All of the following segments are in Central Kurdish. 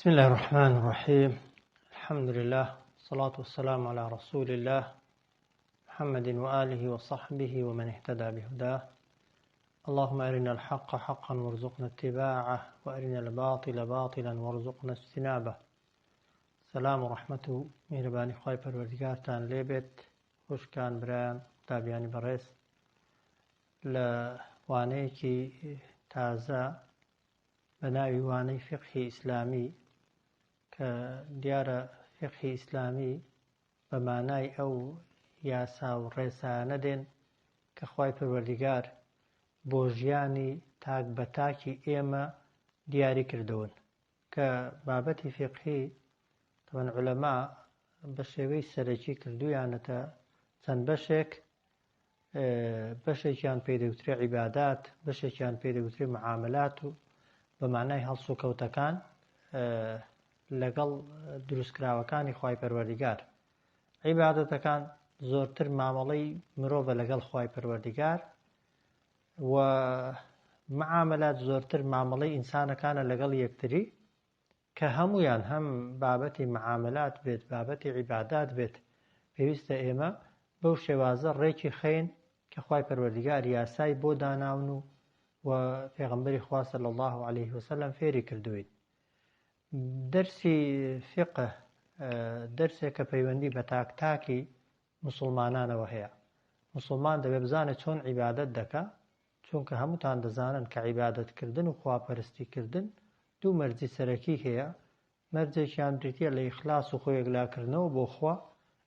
بسم الله الرحمن الرحيم. الحمد لله والصلاة والسلام على رسول الله محمد وآله وصحبه ومن اهتدى بهداه. اللهم أرنا الحق حقا وارزقنا اتباعه وأرنا الباطل باطلا وارزقنا اجتنابه. سلام ورحمة مهرباني خواهي پروردگارتان لێبێت. خوشکان برایان تابیانی بەڕێز لە وانەیەکی تازە بە ناوی وانەی فقهی ئیسلامی کە دیارە فقهی ئیسلامی بە مانای ئەو یاسا و ڕێسانە دێن کە خوای پەروەردگار بۆ ژیانی تاک بە تاکی ئێمە دیاری کردوون کە بابەتی فقهی تەمەن عولەما بە شێوەی سەرەکی کردویانەتە چەند بەشێک، بەشێکیان پێی دەوترێ عیبادات، بەشێکیان پێی دەوترێ معاملات و بە معنای هەڵس و کەوتەکان لەگەڵ دروستکراوەکانی خوای پەروەردگار. عیبادەتەکان زۆرتر مامەڵەی مرۆڤە لەگەڵ خوای پەروەردگار و معاملات زۆرتر مامەڵەی ئینسانەکانە لەگەڵ یەکتری کە هەمویان هەم بابەتی معاملات بێت بابەتی عیبادات بێت پێویستە ئێمە بەو شێوازە ڕێکی خەین کە خوای پەروەردگار یاسای بۆ داناون و پێغەمبەری خوا صلی الله علیه وسلم فێری کردوین. دەرسی فقه دەرسێک کە پەیوەندی بە تاک-تاکی موسڵمانانەوە هەیە. موسڵمان دەبێ بزانێت چۆن عیبادەت دەکا، چونکە هەمووتان دەزانن کە عیبادەتکردن و خواپەرستیکردن دوو مەرجی سەرەکی هەیە. مەرجێکیان بریتیە لە ئیخلاس و خۆیەکلاکردنەوە بۆ خوا،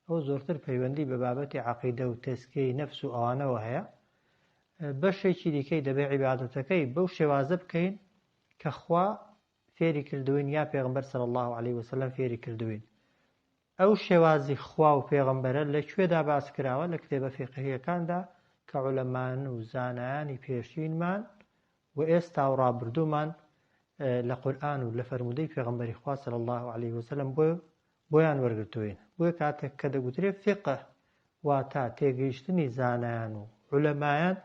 ئەو زۆرتر پەیوەندی بە بابەتی عەقیدە و تەزکیەی نەفس و ئەوانەوە هەیە. بەشێکی دیکەی دەبێ عیبادەتەکەی بەو شێوازە بکەین کە خوا فێری کردوین یا پێغەمبەر صلی الله علیه وسلم فێری کردوین. ئەو شێوازی خوا و پێغەمبەرە لەکوێدا باس کراوە؟ لە کتێبە فقهیەکاندا کە عولەمان و زانایانی پێشینمان و ئێستا و ڕابردوومان لە قورئان و لە فەرموودەی پێغەمبەری خوا صلی الله علیه وسلم بۆیان وەرگرتوین. بۆیە کاتێک کە دەگوترێت فقه واتە تێگەیشتنی زانایان و عولەمایان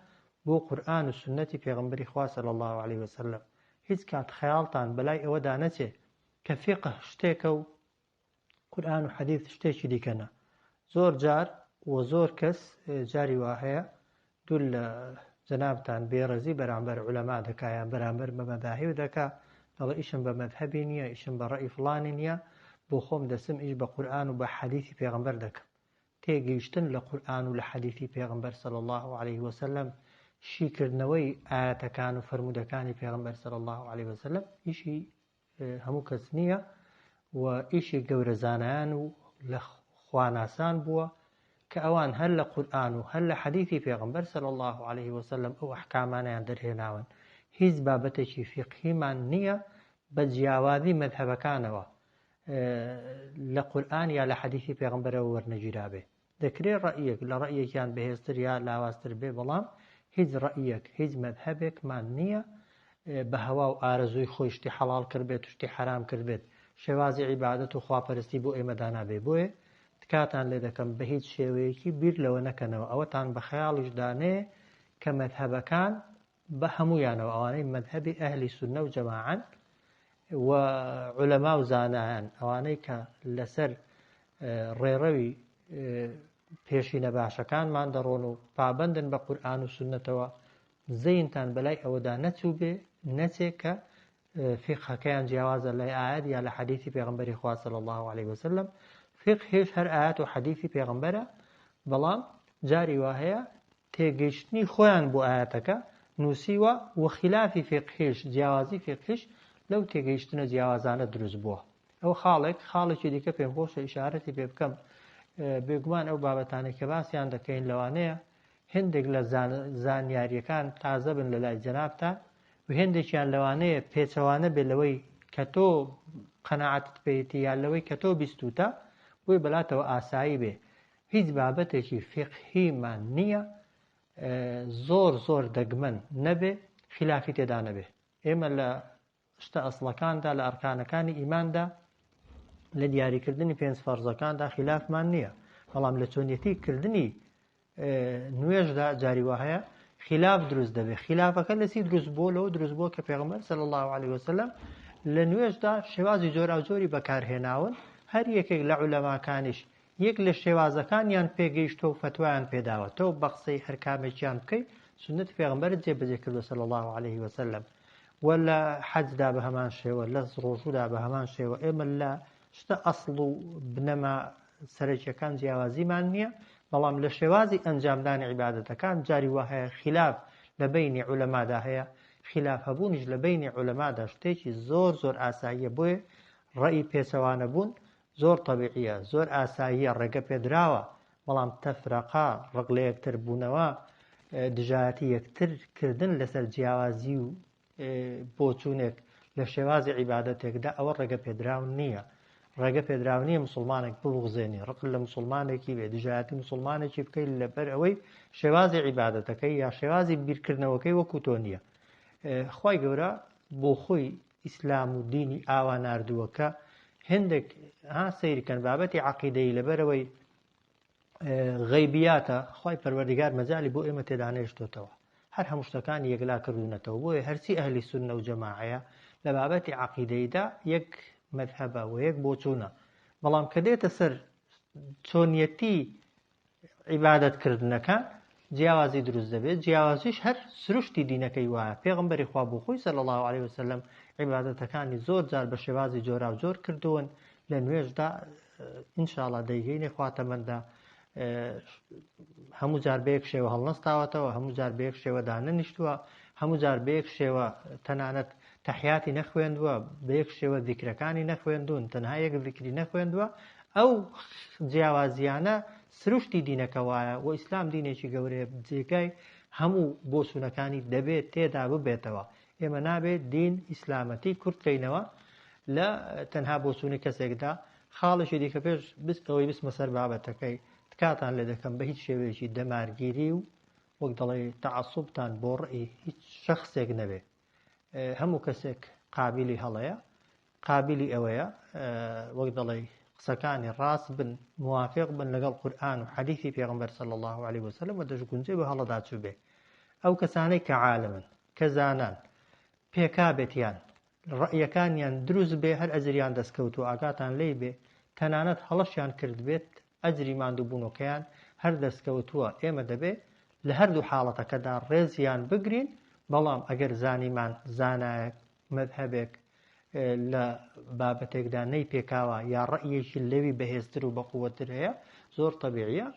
بۆ قورئان و سنەتی پێغەمبەری خوا صلی الله علیه وسلم، هیچ کات خەیاڵتان بەلای ئەوەدا نەچێ کە فقه شتێکە و قورئان و حەدیث شتێکی دیکەنە. زۆر جار و زۆر کەس جاری وا هەیە دوو لە جەنابتان بێڕەزی بەرامبەر عولەما دەکا یان بەرامبەر بە مەذاهیب دەکا، دەڵێ ئیشم بە مەذهەبی نییە، ئیشم بە ڕەئی فڵانی نییە، بۆ خۆم دەسم ئیش بە قورئان و بە حەدیثی پێغەمبەر دەکەم. تێگەیشتن لە قورئان و لە حەدیثی پێغەمبەر صلی الله علیه وسلم، شیکردنەوەی ئاەتەکان و فەرموودەکانی پێغەمبەر صلی الله علیه وسلم ئیشی هەموو کەس نییە و ئیشی گەورە زانایان و لە خواناسان بووە کە ئەوان هەر لە قورئان و هەر لە حەدیثی پێغەمبەر صلی الله علیه وسلم ئەو ئەحکامانیان دەرهێناون. هیچ بابەتێکی فقهیمان نییە بە جیاوازی مەذهەبەکانەوە لە قورئان یا لە حەدیثی پێغەمبەرەوە وەرنەگیرا بێ. دەکرێت ڕەئیەک لە ڕەئیەکیان بەهێزتر یا لاوازتر بێ، بەڵام هیچ ڕەئیەک هیچ مەذهەبێکمان نییە بە هەوا و ئارەزووی خۆی شتی حەڵاڵ کرد بێت و شتی حەرام کرد بێت شێوازی عیبادەت و خواپەرستی بۆ ئێمە دانابێ. بۆیە تکاتان لێ دەکەم بە هیچ شێوەیەکی بیر لەوە نەکەنەوە، ئەوەتان بە خەیاڵیش دانێ کە مەذهەبەکان بە هەمویانەوە ئەوانەی مەذهەبی ئەهلی سونە و جەماعەن و عولەما و زانایان، ئەوانەی کە لەسەر ڕێڕەوی پێشینە باشەکانمان دەڕۆن و پابەندن بە قورئان و سنەتەوە، زەینتان بەلای ئەوەدا نەچوو بێ نەچێ کە فقهەکەیان جیاوازە لە ئاەت یا لە حەدیثی پێغەمبەری خوا صلی الله علیه وسلم. فقهش هەر ئاەت و حەدیثی پێغەمبەرە، بەڵام جاری وا هەیە تێگەیشتنی خۆیان بۆ ئاەتەکە نووسیوە و خلافی فقهش جیاوازی فقهش لەو تێگەیشتنە جیاوازانە دروست بووە. ئەو خاڵێکی دیکە پێم خۆشە ئیشارەتی پێ بکەم. بێگومان ئەو بابەتانێک کە باسییان دەکەین لەوانەیە هێندێک لە زانیاریەکان تازە بن لە لای جەنابتان و هێندێکیان لەوانەیە پێچەوانە بێ لەوەی کە تۆ قەناعەتت پێیەتی یا لەوەی کە تۆ بیستوتە، بۆی بەلاتەوە ئاسایی بێ. هیچ بابەتێکی فقهیمان نییە زۆر دەگمەن نەبێ خلافی تێدا نەبێ. ئێمە لە شتە ئەسڵەکاندا لە ئەرکانەکانی ئیماندا لە دیاریکردنی پێنج فەرزەکاندا خلافمان نییە، بەڵام لە چۆنیەتی کردنی نوێژدا جاری وا هەیە خلاف دروست دەبێت. خلافەکە لەسی دروست بۆ لەوە دروست بۆ کە پێغەمبەر صلی الله علیه وسلم لە نوێژدا شێوازی جۆرا و جۆری بەکارهێناون هەر یەکێک لە عولەماکانیش یەک لە شێوازەکانیان پێگەیشتۆ و فتوایان پێداوە تۆ بە قسەی هەر کامێکیان بکەیت سنت پێغەمبەرت جێبەجێ کردووە صلی الله عليه وسلم و لە حەجدا بە هەمان شێوە لە ڕۆژوودا بە هەمان شێوە ئێمە لە شتە ئەسڵ و بنەما سەرەکیەکان جیاوازیمان نییە بەڵام لە شێوازی ئەنجامدانی عیبادەتەکان جاری وا هەیە خلاف لە بینی عولەمادا هەیە خلاف هەبوونیش لە بینی عولەمادا شتێکی زۆر زۆر ئاساییە بۆیە ڕەئی پێچەوانە بوون زۆر طەبیعیە زۆر ئاساییە ڕێگە پێدراوە بەڵام تەفرەقا ڕق لە یەکتر بوونەوە دژایەتی یەکترکردن لەسەر جیاوازی و بۆچوونێک لە شێوازی عیبادەتێکدا ئەوە ڕێگە پێدراون نییە ڕێگە پێدراونیە مسلمانێک ببوغزێنی ڕق لە مسلمانێکی بێ دژایەتی مسلمانێکی بکەیت لەبەر ئەوەی شێوازی عیبادەتەکەی یا شێوازی بیرکردنەوەکەی وەکو تۆ نییە خوای گەورە بۆ خۆی ئیسلام و دینی ئاوا ناردووەکە هەندێک سەیرکەن بابەتی عەقیدەی لەبەرەوەی غەیبیاتە خوای پەروەردیگار مەجالی بۆ ئێمە تێدا نێشتۆتەوە هەر هەموو شتەکانی یەکلا کردوونەتەوە بۆیە هەرچی ئەهلی سوننە و جەماعەیە لە بابەتی عەقیدەیدا یەک مەذهەبە و یەک بۆچوونە بەڵام کە دێتە سەر چۆنیەتی عیبادەتکردنەکە جیاوازی دروست دەبێت جیاوازیش هەر سروشتی دینەکەی وایە پێغەمبەری خوا بۆ خۆی صلی الله عليه وسلم عیبادەتەکانی زۆر جار بە شێوازی جۆرا و جۆر کردوون لە نوێژدا ئینشاءڵڵا دەیگەینێ خواتەمەندە هەموو جار بەیەک شێوە هەڵنەستاوەتەوە هەموو جار بەیەک شێوە دانەنیشتووە هەموو جار بەیەک شێوە تەنانەت تەحیاتی نەخوێندووە بەیەک شێوە ذیکرەکانی نەخوێندوون تەنها یەک ذیکری نەخوێندووە ئەو جیاوازیانە سروشتی دینەکە وایە و ئیسلام دینێکی گەورەیە جێگای هەموو بۆچوونەکانی دەبێت تێدا ببێتەوە ئێمە نابێت دین ئیسلامەتی کورتکەینەوە لە تەنها بۆچوونی کەسێکدا خاڵشی دیکە پێش ئەوەی بسمە سەر بابەتەکەی تکاتان لێ دەکەم بە هیچ شێوەیەکی دەمارگیری و وەک دەڵێ تەعەسسوبتان بۆ ڕێی هیچ شەخسێک نەبێ هەموو کەسێک قابلی هەڵەیە قابلی ئەوەیە وەک دەڵێ قسەکانی ڕاست بن موافق بن لەگەڵ قورئان و حەدیثی پێغەمبەر صلی الله عليه وسلم و دەشگونجێ بە هەڵەدا چوو بێ ئەو کەسانەی کە عالمن کە زانان پێکابێتیان ڕەئیەکانیان دروست بێ هەر ئەجریان دەستکەوت و ئاگاتان لێی بێ تەنانەت هەڵەشیان کرد بێت ئەجری ماندووبوونەکەیان هەر دەستکەوتووە ئێمە دەبێ لە هەردوو حاڵەتەکەدا ڕێزیان بگرین بەڵام ئەگەر زانیمان زانایەک مەذهەبێک لە بابەتێکدا نەی پێکاوە یا ڕەئیەکی لەوی بەهێزتر و بەقووەتر هەیە زۆر طەبیعیە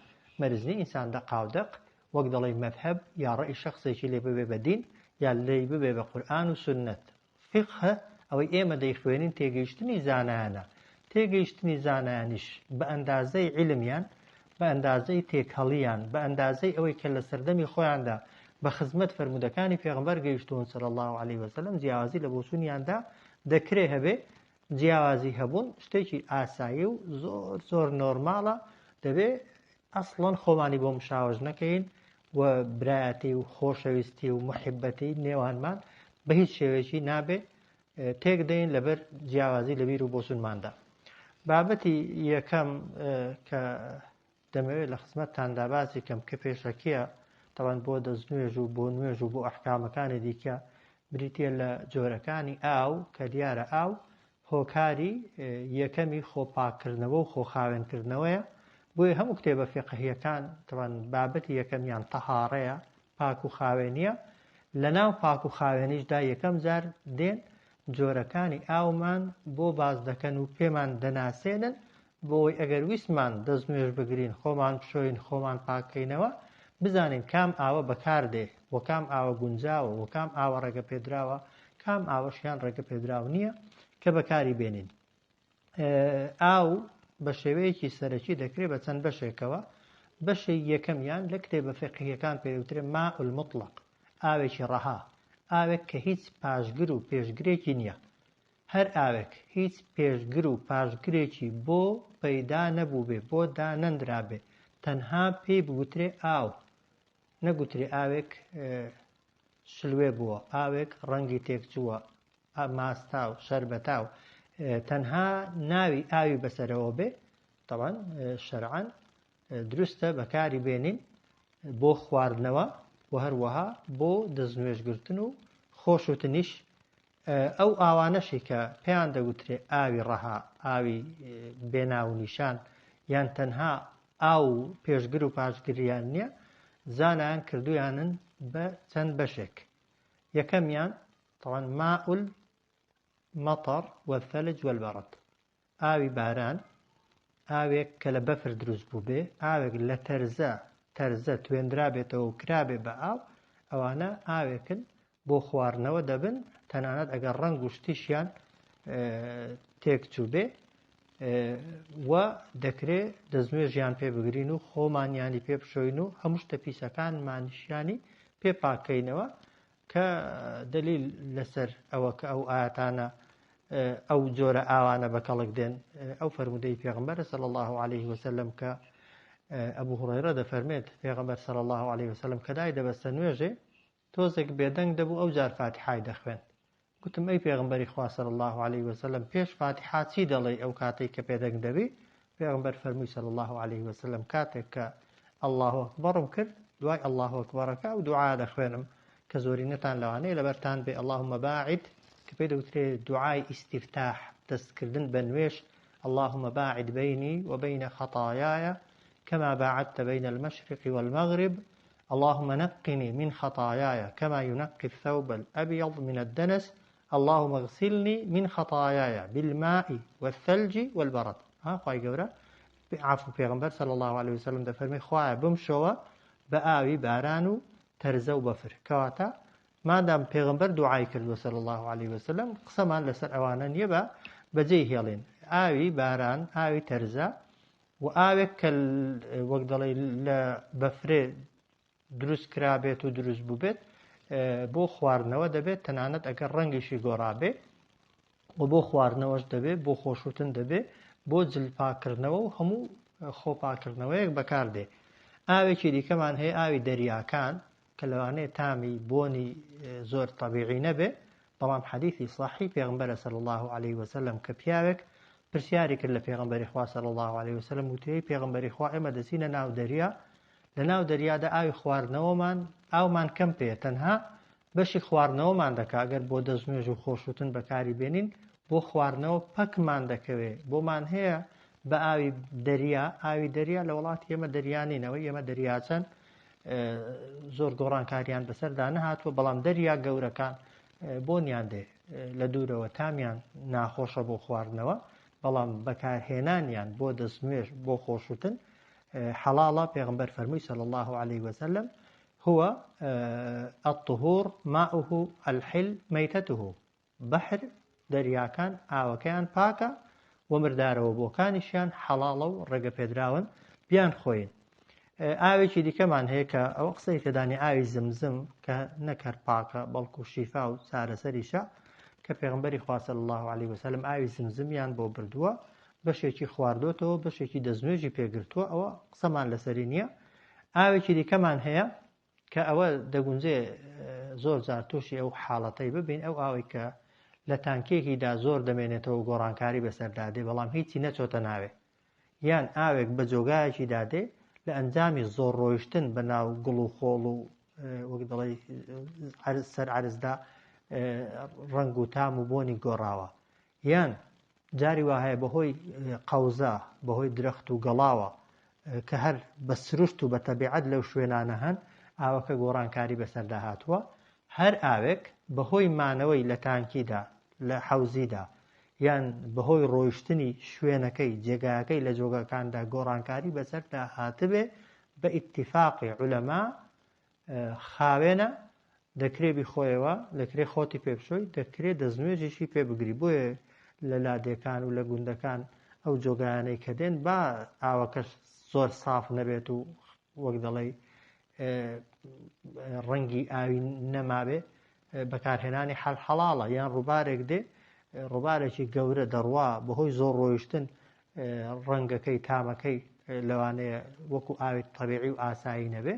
مەرزنی ئینسان دەقاودەق وەک دەڵێ مەذهەب یا ڕەئی شەخصێکی لێ ببێ بە دین یا لێی ببێ بە قورئان و سنت فقه ئەوەی ئێمە دەیخوێنین تێگەیشتنی زانایانە تێگەیشتنی زانایانیش بە ئەندازەی علمیان بە ئەندازەی تێکهەڵیان بە ئەندازەی ئەوەی کە لە سەردەمی خۆیاندا بە خزمەت فەرمودەکانی پێغەمبەر گەیشتون صلی الله عليه وسلم جیاوازی لە بۆچوونیاندا دەکرێ هەبێ جیاوازی هەبوون شتێکی ئاسایی و زۆر زۆر نۆرماڵە دەبێ ئەسڵەن خۆمانی بۆ مشاوەژ نەکەین و برایەتی و خۆشەویستی و محبەتی نێوانمان بە هیچ شێوەیەکی نابێ تێک دەین لەبەر جیاوازی لە بیر و بۆچوونماندا بابەتی یەکەم کە دەمەوێت لە خزمەتتاندا باسی کەم کە پێشەکیە تەوان بۆ دەستنوێژ و بۆ نوێژ و بۆ ئەحکامەکانی دیکە بریتە لە جۆرەکانی ئاو کە دیارە ئاو هۆکاری یەکەمی خۆپاکردنەوە و خۆخاوێنکردنەوەیە بۆیە هەموو کتێبە فقهیەکان تەوان بابەتی یەکەمیان تەهارەیە پاک و خاوێنیە لە ناو پاک و خاوێنیشدا یەکەم جار دێن جۆرەکانی ئاومان بۆ باز دەکەن و پێمان دەناسێنن بۆی ئەگەر ویسمان دەستنوێژ بگرین خۆمان بشۆین خۆمان پاکەینەوە بزانین کام ئاوە بەکاردێ و کام ئاوە گونجاوە و کام ئاوە ڕێگە پێدراوە کام ئاوەشیان ڕێگە پێدراو نییە کە بەکاری بێنین ئاو بە شێوەیەکی سەرەکی دەکرێت بە چەند بەشێکەوە بەشی یەکەمیان لە کتێبە فقهیەکان پێوترێ ماء المطلق ئاوێکی ڕەها ئاوێک کە هیچ پاشگر و پێشگرێکی نییە هەر ئاوێک هیچ پێشگر و پاشگرێکی بۆ پەیدا نەبوو بێ بۆ دانەندرا بێ تەنها پێی بگوترێ ئاو نەگوترێ ئاوێک شلوێ بووە ئاوێک ڕەنگی تێکچووە ماستاو شەربەتاو تەنها ناوی ئاوی بەسەرەوە بێ تەوان شەرعەن دروستە بەکاری بێنین بۆ خواردنەوە و هەروەها بۆ دەستنوێژگرتن و خۆشوتنیش ئەو ئاوانەشی کە پێیان دەگوترێ ئاوی ڕەها ئاوی بێناو نیشان یان تەنها ئاو پێشگر و پاشگریان نییە زانایان کردویانن بە چەند بەشێک یەکەمیان طبعا ماء المطر والثلج والبرد ئاوی باران ئاوێک کە لە بەفر دروست بوو بێ ئاوێک لە تەرزە توێندرا بێتەوە و کرابێ بە ئاو ئەوانە ئاوێکن بۆ خواردنەوە دەبن تەنانەت ئەگەر ڕەنگ و شتیشیان تێکچوو بێ و دەکرێت دەستنوێژیان پێ بگرین و خۆمانیانی پێ بشۆین و هەموو شتە پیسەکانمانیشیانی پێ پاکەینەوە کە دلیل لەسەر ئەوە کە ئەو ئاەتانە ئەو جۆرە ئاوانە بەکەڵک دێن ئەو فەرمودەی پێغەمبەر صلی الله عليه وسلم کە ئەبوو هورەیرە دەفەرمێت پێغەمبەر صلی الله عليه وسلم کە دای دەبەستە نوێژێ تۆزێک بێدەنگ دەبوو ئەو جار فاتحای دەخوێن گوتم ئەی پێغەمبەری خوا صلی الله عليه وسلم پێش فاتحا چی دەڵێ ئەو کاتێک کە پێدەنگ دەبی پێغەمبەر فەرمووی صلی الله عليه وسلم کاتێک کە الله ئەکبەرم کرد دوای الله ئەکبەرەکە و دوعا دەخوێنم کە زۆرینەتان لەوانەیە لەبەرتان بێ اللهم باعد کە پێی دەوترێ دوعای ئیستیفتاح دەستکردن بە نوێژ اللهم باعد بيني وبين خطاياي كما باعدت بين المشرق والمغرب اللهم نقني من خطاياي كما ينقي الثوب الأبيض من الدنس اللهم اغسلني من خطاياي بالماء والثلج والبرد خواهی گەورە عفو پێغەمبەر صلی الله عليه وسلم دەفەرمێ خوایە بمشۆوە بە ئاوی باران و تەرزە و بەفر کەواتە مادام پێغەمبەر دوعای کردووە صلی الله عليه وسلم قسەمان لەسەر ئەوانە نییە بە بەجێی هێڵێن ئاوی باران ئاوی تەرزە و ئاوێک کە وەک دەڵێ لە بەفرێ دروست کرابێت و دروست بوو بێت بۆ خواردنەوە دەبێت تەنانەت ئەگەر ڕەنگیشی گۆڕابێ و بۆ خواردنەوەش دەبێت بۆ خۆشوتن دەبێت بۆ جلپاکردنەوە و هەموو خۆپاکردنەوەیەک بەکاردێ ئاوێکی دیکەمان هەیە ئاوی دەریاکان کە لەوانەیە تامی بۆنی زۆر طەبیعی نەبێ بەڵام حەدیثی صحیح پێغەمبەرە صلی الله عليه وسلم کە پیاوێک پرسیاری کرد لە پێغەمبەری خوا صلی الله عليه وسلم وتەی پێغەمبەری خوا ئێمە دەچینە ناو دەریا لە ناو دەریادا ئاوی خواردنەوەمان ئاومان کەم پێیە تەنها بەشی خواردنەوەمان دەکا ئەگەر بۆ دەستنوێژ و خۆشوتن بەکاری بێنین بۆ خواردنەوە پەکمان دەکەوێت بۆمان هەیە بە ئاوی دەریا لە وڵاتی ئێمە دەریانینەوەی ئێمە دەریاچەن زۆر گۆڕانکاریان بەسەردا نەهاتووە بەڵام دەریا گەورەکان بۆنیان دێ لە دوورەوە تامیان ناخۆشە بۆ خواردنەوە بەڵام بەکارهێنانیان بۆ دەستنوێژ بۆ خۆشوتن حەڵاڵە پێغەمبەر فەرمووی صلی الله عليه وسلم هو الطهور ماؤه الحل ميتته بەحر دەریاکان ئاوەکەیان پاکە و مردارەوە بۆکانیشیان حەڵاڵە و ڕێگە پێدراون بیان خۆین ئاوێکی دیکەمان هەیە کە ئەوە قسەی تێدانی ئاوی زمزم کە نەکەر پاکە بەڵکو شیفا و چارەسەریشە کە پێغەمبەری خوا صلی الله عليه وسلم ئاوی زمزمیان بۆ بردووە بەشێکی خواردوتەوە بەشێکی دەستنوێژی پێگرتووە ئەوە قسەمان لەسەری نییە ئاوێکی دیکەمان هەیە کە ئەوە دەگونجێ زۆر جار تووشی ئەو حاڵەتەی ببین ئەو ئاوی کە لە تانکێکیدا زۆر دەمێنێتەوە گۆڕانکاری بەسەردادێ بەڵام هیچی نەچۆتە ناوێ یان ئاوێک بە جۆگایەکی دادێ لە ئەنجامی زۆر ڕۆیشتن بە ناو گوڵ و خۆڵ و وەک دەڵێ سەر عەرزدا ڕەنگ و تام و بۆنی گۆڕاوە یان جاری وا هەیە بەهۆی قەوزە بەهۆی درەخت و گەڵاوە کە هەر بە سروشت و بە تەبیعەت لەو شوێنانە هەن ئاوەکە گۆڕانکاری بەسەردا هاتووە هەر ئاوێک بەهۆی مانەوەی لە تانکیدا لە حەوزیدا یان بەهۆی ڕۆیشتنی شوێنەکەی جێگایەکەی لە جۆگەکاندا گۆڕانکاری بەسەردا هاتبێ بە ئیتیفاقی عولەما خاوێنە دەکرێ بیخۆیەوە دەکرێ خۆتی پێ بشۆی دەکرێت دەستنوێژیشی پێ بگری بۆیە لە لادێکان و لە گوندەکان ئەو جۆگایانەی کە دێن با ئاوەکەش زۆر ساف نەبێت و وەک دەڵێ ڕەنگی ئاوی نەمابێ بەکارهێنانی حەڵاڵە یان ڕووبارێک دێ ڕووبارێکی گەورە دەڕوا بەهۆی زۆر ڕۆیشتن ڕەنگەکەی تامەکەی لەوانەیە وەکو ئاوی تەبیعی و ئاسایی نەبێ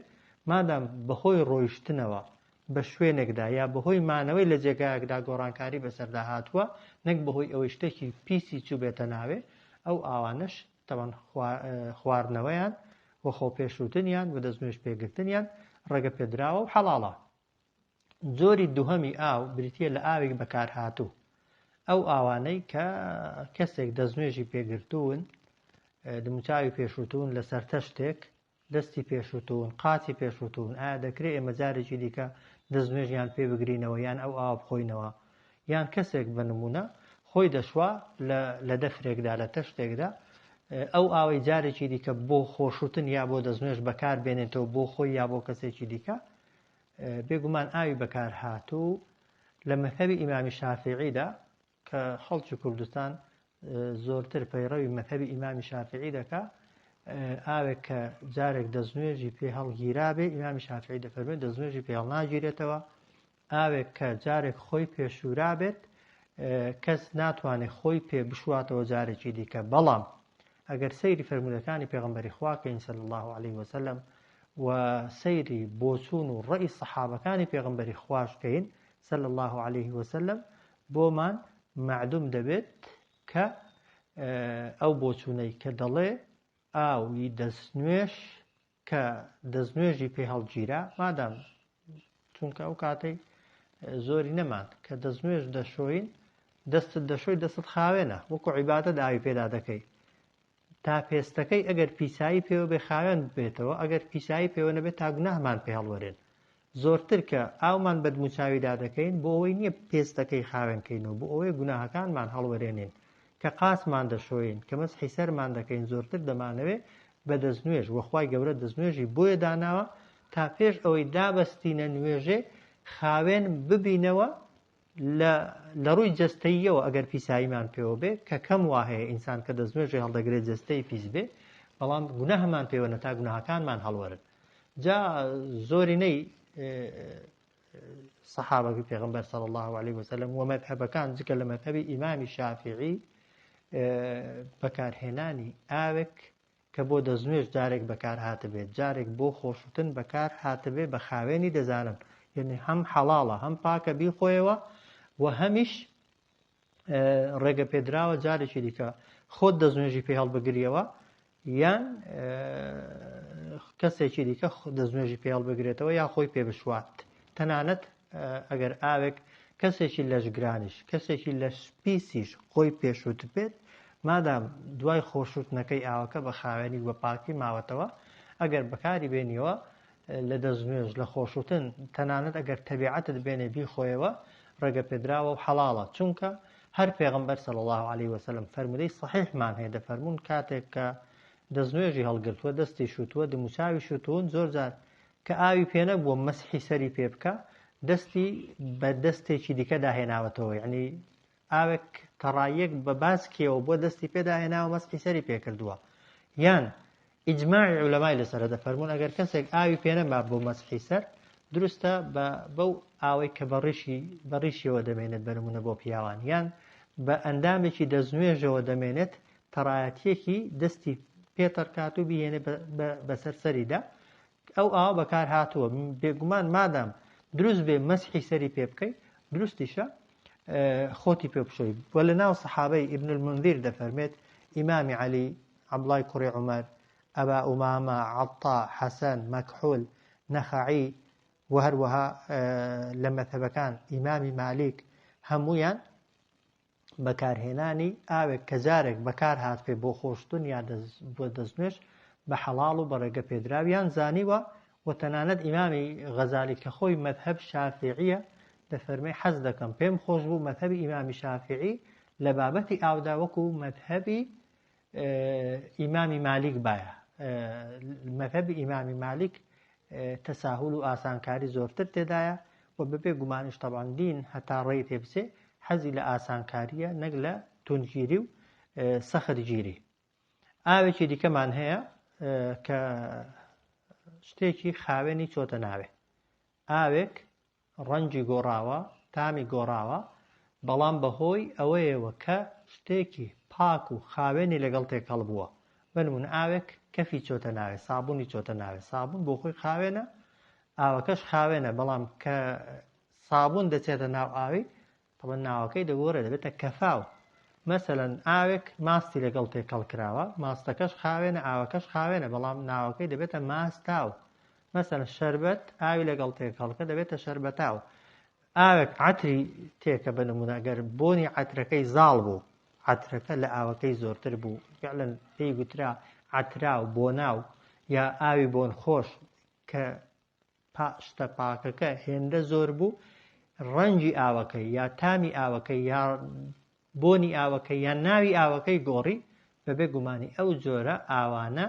مادام بەهۆی ڕۆیشتنەوە بە شوێنێکدا یا بەهۆی مانەوەی لە جێگایەکدا گۆڕانکاری بەسەردا هاتووە نەک بەهۆی ئەوەی شتێکی پیسی چوو بێتە ناوێ ئەو ئاوانش تەمان خواردنەوەیان و خۆپێشوتنیان و دەستنوێژ پێگرتنیان ڕێگە پێدراوە و حەڵاڵە جۆری دووهەمی ئاو بریتە لە ئاوێک بەکار هاتوو. ئەو ئاوانەی کە کەسێک دەستنوێژی پێگرتوون، دموچاوی پێشوتون لەسەر تەشتێک، دەستی پێشوتون، قاچی پێشوتون، ئایا دەکرێت ئێمە جارێکی دیکە دەستنوێژیان پێ بگرینەوە یان ئەو ئاو بخۆینەوە، یان کەسێک بنمونە خۆی دەشوا لە دەفرێکدا لە تەشتێکدا ئەو ئاوەی جارێکی دیکە بۆ خۆشوتن یا بۆ دەستنوێژ بەکار بێنێتەوە بۆ خۆی یا بۆ کەسێکی دیکە، بێگومان ئاوی بەکار هاتوو لە مەذهەبی ئیمامی شافعیدا کە خەڵکی کوردستان زۆرتر پەیڕەوی مەذهەبی ئیمامی شافعی دەکا، ئاوێک کە جارێک دەستنوێژی پێ هەڵگیرابێ ئیمامی شافعی دەفەرمێت دەستنوێژی پێ هەڵناگیرێتەوە. ئاوێک کە جارێک خۆی پێشورابێت کەس ناتوانێت خۆی پێ بشواتەوە جارێکی دیکە، بەڵام ئەگەر سەیری فەرمودەکانی پێغەمبەری خواکەین صلی الله عليه وسلم و سەیری بۆچوون و ڕەئی سەحابەکانی پێغەمبەری خواشکەین صلی الله عليه وسلم، بۆمان معدوم دەبێت کە ئەو بۆچوونەی کە دەڵێ ئاوی دەستنوێژ کە دەستنوێژی پێ هەڵگیرا، مادام چونکە ئەو کاتەی زۆری نەمان کە دەستنوێژ دەشۆین، دەستت دەشۆی دەستت خاوێنە، وەکو عیبادەت ئاوی پێدا دەکەی، تا پێستەکەی ئەگەر پیسایی پێوە بێ خاوێن بێتەوە، ئەگەر پیسایی پێوە نەبێت تا گوناهمان پێ هەڵوەرێن. زۆرتر کە ئاومان بە دموچاویدا دەکەین بۆ ئەوەی نییە پێستەکەی خاوێنکەینەوە، بۆ ئەوەی گوناهەکانمان هەڵوەرێنین، کە قاسمان دەشۆین، کە مەسحی سەرمان دەکەین، زۆرتر دەمانەوێت بە دەستنوێژ وەخوای گەورە دەستنوێژی بۆیە داناوە تا پێش ئەوەی دابەستینە نوێژێ خاوێن ببینەوە لە ڕووی جەستەییەوە ئەگەر پیساییمان پێوە بێ، کە کەم وهەیە ئینسان کە دەستنوێژی هەڵدەگرێت جەستەی پیس بێ، بەڵام گوناهمان پێوە نە تا گوناهەکانمان هەڵوەرن. جا زۆرینەی سەحابەی پێغەمبەر صلی الله عليه وسلم و مەذهەبەکان جگە لە مەذهەبی ئیمامی شافعی بەکارهێنانی ئاوێک کە بۆ دەستنوێژ جارێک بەکار هاتبێت، جارێک بۆ خۆشوتن بەکار هاتبێت بە خاوێنی دەزانن، یعنی هەم حەڵاڵە هەم پاکە بیخۆیەوە و هەمیش ڕێگە پێدراوە جارێکی دیکە خۆت دەستنوێژی پێ هەڵبگریەوە یان کەسێکی دیکە دەستنوێژی پێ هەڵبگرێتەوە یا خۆی پێ بشوات. تەنانەت ئەگەر ئاوێک کەسێکی لەشگرانیش کەسێکی لە پیسیش خۆی پێشوت بێت، مادام دوای خۆشوتنەکەی ئاوەکە بە خاوێنی وە پاکی ماوەتەوە، ئەگەر بەکاری بێنیەوە لە دەستنوێژ لە خۆشوتن، تەنانەت ئەگەر تەبیعەتت بێنێ بیخۆیەوە ڕێگە پێدراوە و حەڵاڵە، چونکە هەر پێغەمبەر صلی الله عليه وسلم فەرمودەی صحیحمان هەیە، دەفەرمون کاتێک کە دەستنوێژی هەڵگرتووە دەستی شوتووە دموچاوی شوتوون، زۆر جار کە ئاوی پێ نەبووە مەسحی سەری پێ بکە، دەستی بە دەستێکی دیکە داهێناوەتەوە، یعنی ئاوێک تەڕایەک بە باسکیەوە بۆ دەستی پێداهێناوە مەسحی سەری پێ کردووە. یان ئیجماعی عولەمای لەسەر دەفەرمون ئەگەر کەسێک ئاوی پێ نەما بۆ مەسحی سەر، دروستە بەو ئاوەی کە بەڕیشیەوە دەمێنێت بەنمونە بۆ پیاوان، یان بە ئەندامێکی دەستنوێژەوە دەمێنێت تەڕایەتیەکی دەستی پێتەڕکات و بهێنێ بەسەر سەریدا، ئەو ئاوە بەکار هاتووە. بێگومان مادام دروست بێ مەسحی سەری پێ بکەی، دروستیشە خۆتی پێ بشۆی. وە لە ناو سەحابەی ئیبن المنذیر دەفەرمێت ئیمامی عەلی، عەبدوڵای کوڕی عومەر، ئەبا ئومامە، عەطا، حەسەن، مەکحوول، نەخەعی و هەروەها لە مەذهەبەکان ئیمامی مالیک هەموویان بەکارهێنانی ئاوێک کە جارێک بەکار هات پێ بۆ خۆشتن یا بۆ دەستنوێژ بە حەڵاڵ و بە ڕێگە پێدراویان زانیوە. و تەنانەت ئیمامی غەزالی کە خۆی مەذهەب شافعیە دەفەرمێ حەز دەکەم پێم خۆش بوو مەذهەبی ئیمامی شافعی لە بابەتی ئاودا وەکو مەذهەبی ئیمامی مالیک بایە. مەذهەبی ئیمامی مالیک تەساهول و ئاسانکاری زۆرتر تێدایە و بەبێ گومانیش طبعاً دین هەتا ڕێی تێبچێ حەزی لە ئاسانکاریە نەک لە تونگیری و سەختگیری. ئاوێکی دیکەمان هەیە کە شتێکی خاوێنی چۆتە ناوێ، ئاوێک ڕەنگی گۆڕاوە، تامی گۆڕاوە، بەڵام بەهۆی ئەوەیەوە کە شتێکی پاک و خاوێنی لەگەڵ تێک هەڵبووە. بنمونە ئاوێک کەفی چۆتە ناوێ، سابوونی چۆتە ناوێ، سابوون بۆ خۆی خاوێنە، ئاوەکەش خاوێنە، بەڵام کە سابوون دەچێتە ناو ئاوی طبعا ناوەکەی دەگۆڕێ دەبێتە کەفاو. مەسەلەن ئاوێک ماستی لەگەڵ تێک هەڵکراوە، ماستەکەش خاوێنە، ئاوەکەش خاوێنە، بەڵام ناوەکەی دەبێتە ماستاو. مەسەلەن شەربەت ئاوی لەگەڵ تێک هەڵکە دەبێتە شەربەتاو. ئاوێک عەتری تێکە بە نمونە ئەگەر بۆنی عەترەکەی زاڵ بوو عەترەکە لە ئاوەکەی زۆرتر بوو فعلەن پێی گوترا عەتراو بۆناو یا ئاوی بۆن خۆش کە شتە پاکەکە هێندە زۆر بوو ڕەنگی ئاوەکەی یا تامی ئاوەکەی یا بۆنی ئاوەکەی یان ناوی ئاوەکەی گۆڕی بەبێ گومانی ئەو جۆرە ئاوانە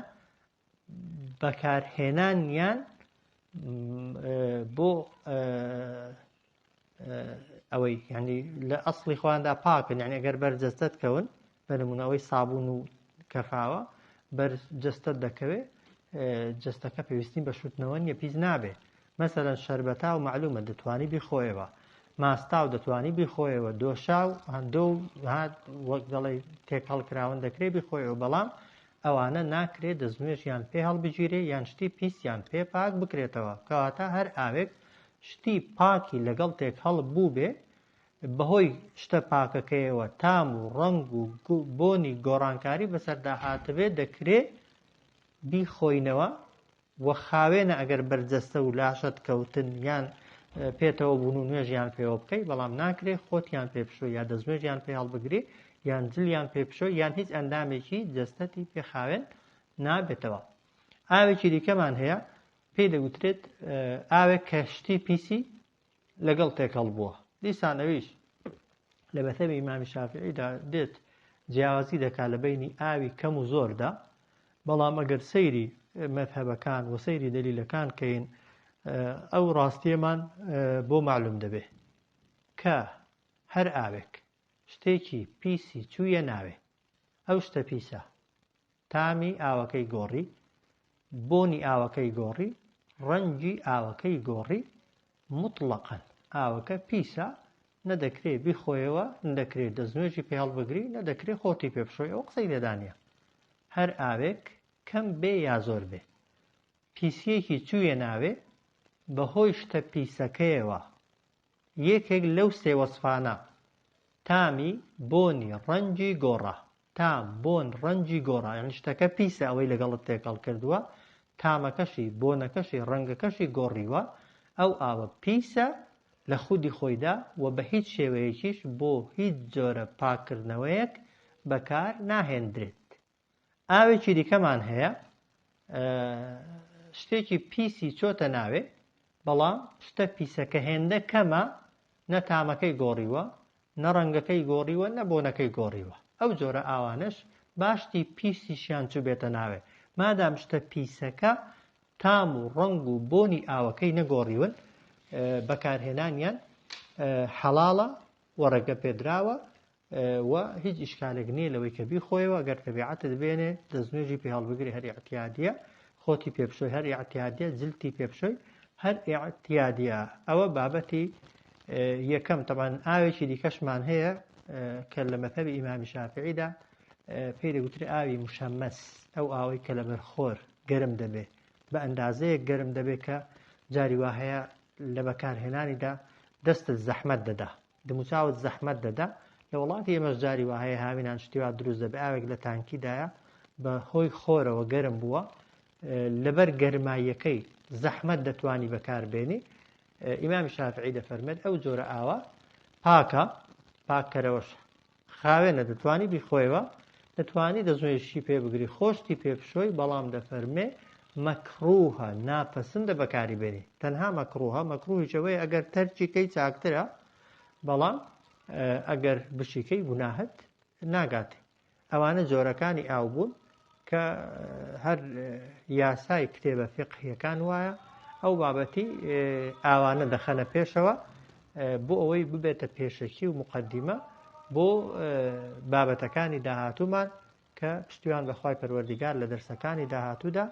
بەکارهێنانیان بۆ ئەوەی ینی لە ئەسڵی خۆیاندا پاکن یعنی ئەگەر بەرجەستەت کەون بە نمونەوەی سابوون و کەفاوە بەرجەستەت دەکەوێت جەستەکە پێویستی بە شوتنەوە نیە پیس نابێ مەسەلەن شەربەتا و معلومە دەتوانی بیخۆیەوە ماستا و دەتوانی بیخۆیەوە دۆشا و هەندە و وەک دەڵێ تێک هەڵکراون دەکرێت بیخۆیەوە بەڵام ئەوانە ناکرێت دەستنوێژیان پێ هەڵبگیرێ یان شتی پیسیان پێ پاک بکرێتەوە کەواتە هەر ئاوێک شتی پاکی لەگەڵ تێک هەڵ بوو بێ بەهۆی شتە پاکەکەیەوە تام و ڕەنگ و بۆنی گۆڕانکاری بەسەردا هاتبێت دەکرێت بیخۆینەوە وە خاوێنە ئەگەر بەرجەستە و لاشت کەوتن یان پێتەوە بوون و نوێژیان پێوە بکەی بەڵام ناکرێت خۆتیان پێ بشۆ یا دەستنوێژیان پێ هەڵبگری یان جلیان پێ بشۆ یان هیچ ئەندامێکی جەستەتی پێ خاوێن نابێتەوە ئاوێکی دیکەمان هەیە پێی دەگوترێت ئاوێک کە شتی پیسی لەگەڵ تێکەڵ بووە دیسانەویش لە مەذهەبی ئیمامی شافعیدا دێت جیاوازی دەکات لە بینی ئاوی کەم و زۆردا بەڵام ئەگەر سەیری مەذهەبەکان و سەیری دەلیلەکان کەین ئەو ڕاستیەمان بۆ معلوم دەبێ کە هەر ئاوێک شتێکی پیسی چوویە ناوێ ئەو شتە پیسە تامی ئاوەکەی گۆڕی بۆنی ئاوەکەی گۆڕی ڕەنگی ئاوەکەی گۆڕی مطلقاً ئاوەکە پیسە نەدەکرێت بیخۆیەوە نەدەکرێت دەستنوێژی پێ هەڵبگری نەدەکرێت خۆتی پێ بشۆی ئەو قسەی لێدانە هەر ئاوێک کەم بێ یا زۆر بێ پیسیەکی چوویە ناوێ بەهۆی شتە پیسەکەیەوە یەکێک لەو سێ وەسفانە تامی بۆنی ڕەنگی گۆڕە تام بۆن ڕەنگی گۆڕە یعنی شتەکە پیسە ئەوەی لەگەڵت تێکەڵ کردووە تامەکەشی بۆنەکەشی ڕەنگەکەشی گۆڕیوە ئەو ئاوە پیسە لە خودی خۆیدا و بە هیچ شێوەیەکیش بۆ هیچ جۆرە پاکردنەوەیەک بەکار ناهێندرێت ئاوێکی دیکەمان هەیە شتێکی پیسی چۆتە ناوێ بەڵام شتە پیسەکە هێندە کەمە نە تامەکەی گۆڕیوە نە ڕەنگەکەی گۆڕیوە نە بۆنەکەی گۆڕیوە ئەو جۆرە ئاوانش باشتی پیسیشیان چوو بێتە ناوێ مادام شتە پیسەکە تام و ڕەنگ و بۆنی ئاوەکەی نەگۆڕیون بەکارهێنانیان حەڵاڵە وەڕێگە پێدراوە و هیچ ئیشکالێک نییە لەوەی کە بیخۆیەوە ئەگەر تەبیعەتت بێنێ دەستنوێژی پێ هەڵبگری هەر ئیعتیادیە خۆتی پێ بشۆی هەر ئیعتیادیە جلتی پێ بشۆی هەر ئیعتیادیە ئەوە بابەتی یەکەم تەبان ئاوێکی دیکەشمان هەیە کە لە مەذهەبی ئیمامی شافعیدا پێی دەگوترێت ئاوی مشەمەس ئەو ئاوەی کە لە بەرخۆر گەرم دەبێ بە ئەندازەیەک گەرم دەبێ کە جاری وا هەیە لە بەکارهێنانیدا دەستت زەحمەت دەدا دموچاوت زەحمەت دەدا لە وڵاتی ئێمەش جاری وا هەیە هاوینان شتیوا دروست دەبێ ئاوێک لە تانکیدایە بە هۆی خۆرەوە گەرم بووە لەبەر گەرماییەکەی زەحمەت دەتوانی بەکاربێنی ئیمامی شافعی دەفەرمێت ئەو جۆرە ئاوە پاکە پاککەرەوەش خاوێنە دەتوانی بیخۆیەوە دەتوانی دەستنوێژی پێ بگری خۆشتی پێ بشۆی بەڵام دەفەرمێ مەکروهە ناپەسندە بەکاری بێنی تەنها مەکروهە مەکروهیشەوەی ئەگەر تەرچیکەی چاکترە بەڵام ئەگەر بشیکەی گوناهت ناگات ئەوانە جۆرەکانی ئاو بوون کە هەر یاسای کتێبە فقهیەکان وایە ئەو بابەتی ئاوانە دەخەنە پێشەوە بۆ ئەوەی ببێتە پێشەکی و مقدمە بۆ بابەتەکانی داهاتوومان کە پشتیوان بەخوای پەروەردیگار لە دەرسەکانی داهاتوودا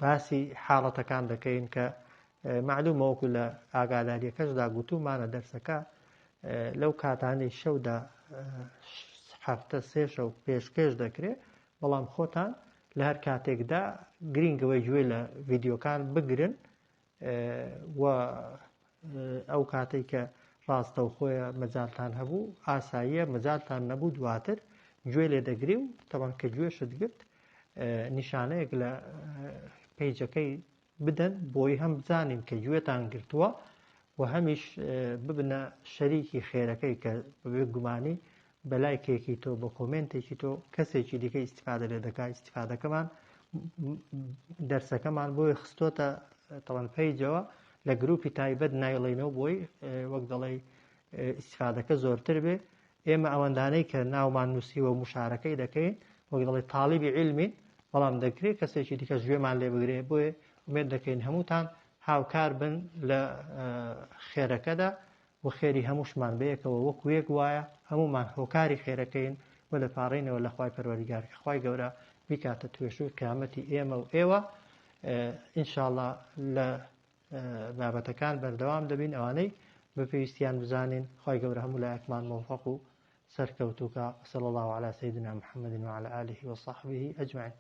باسی حاڵەتەکان دەکەین کە معلومە وەکو لە ئاگاداریەکەشدا گوتومانە دەرسەکە لەو کاتانەی شەودا هەفتە سێ شەو پێشکەش دەکرێت بەڵام خۆتان لە هەر کاتێکدا گرنگەوەی گوێ لە ڤیدیۆکان بگرن و ئەو کاتێک کە ڕاستە و خۆیە مەجالتان هەبوو ئاساییە مەجالتان نەبوو دواتر گوێ لێ دەگری و تەوان کە گوێشت گرت نیشانەیەک لە پیجەکەی بدەن بۆی هەم بزانین کە گوێتان گرتووە و هەمیش ببنە شەریکی خێرەکەی کە بەبێ گومانی بەلایکێکی تۆ بە کۆمنتێکی تۆ کەسێکی دیکە ئیسیفادە لێ دەکات ئیسیفادەکەمان دەرسەکەمان بۆی خستۆتە تەڵەن پەیجەوە لە گروپی تایبەت نایڵێنەوە بۆی وەک دەڵێ ئیسیفادەکە زۆرتر بێ ئێمە ئەوەندانەی کە ناومان نووسیوە و مشارەکەی دەکەین وەک دەڵێ تاڵیبی علمین بەڵام دەکرێت کەسێکی دیکە گوێمان لێ بگرێ بۆیە ئومێد دەکەین هەمووتان هاوکار بن لە خێرەکەدا و خێری هەمووشمان بەیەکەوە وەکو یەک وایە هەمومان هۆکاری خێرەکەین و لە پاڕینەوە لە خوای پەروەردگار کە خوای گەورە بیکاتە توێژووی قیامەتی ئێمە و ئێوە ئینشاءڵڵا لە بابەتەکان بەردەوام دەبین ئەوانەی بە پێویستیان بزانین خوای گەورە هەموو لایەکمان مۆفەق و سەرکەوتووکە صلی الله على سيدنا محمد وعلى آله وصحبه أجمعين